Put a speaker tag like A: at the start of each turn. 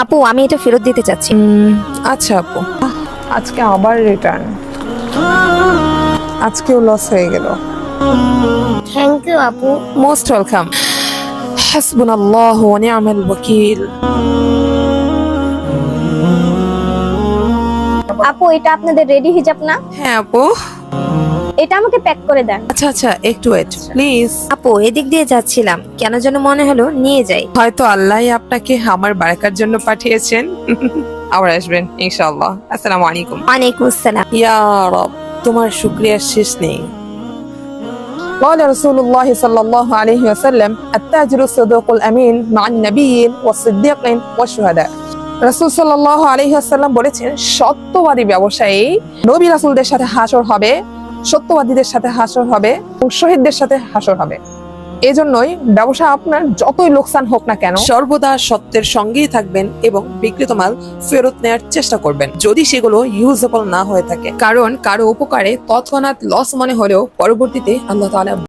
A: আপু আমি এটা ফেরত দিতে চাচ্ছি।
B: আচ্ছা আপু, আজকে আবার রিটার্ন, আজকেও লস হয়ে গেল।
A: থ্যাংক ইউ আপু।
B: Most welcome. হাসবুনাল্লাহু ওয়া নি'মাল ওয়াকিল।
A: আপু এটা আপনাদের রেডি হিজাব না?
B: হ্যাঁ আপু।
A: এটা আমাকে প্যাক করে দেন।
B: আচ্ছা আচ্ছা, একটু ওয়েট প্লিজ।
A: আপু এদিক দিয়ে যাচ্ছিলাম, কেন যেন মনে হলো নিয়ে যাই।
B: হয়তো আল্লাহ আপনাকে আমার বারাকার জন্য পাঠিয়েছেন। আবার আসবেন ইনশাআল্লাহ। আসসালামু আলাইকুম।
A: ওয়ালাইকুম আসসালাম।
B: ইয়া রব, তোমার শুকরিয়ার শেষ নেই। قال رسول الله صلى الله عليه وسلم التاجر الصدوق الأمين مع النبيين والصديقين والشهداء। রাসূল সাল্লাল্লাহু আলাইহি ওয়াসাল্লাম বলেছেন, সত্যবাদী ব্যবসায়ী নবী রাসূলদের সাথে হাসর হবে, সত্যবাদীদের সাথে হাসর হবে এবং শহীদদের সাথে হাসর হবে। এজন্যই ব্যবসা আপনার যতই লোকসান হোক না কেন, সর্বদা সত্যের সঙ্গেই থাকবেন এবং বিক্রিত মাল ফেরত নেওয়ার চেষ্টা করবেন যদি সেগুলো ইউজেবল না হয়ে থাকে। কারণ কারো উপকারে তৎক্ষণাৎ লস মনে হলেও পরবর্তীতে আল্লাহ তাআলা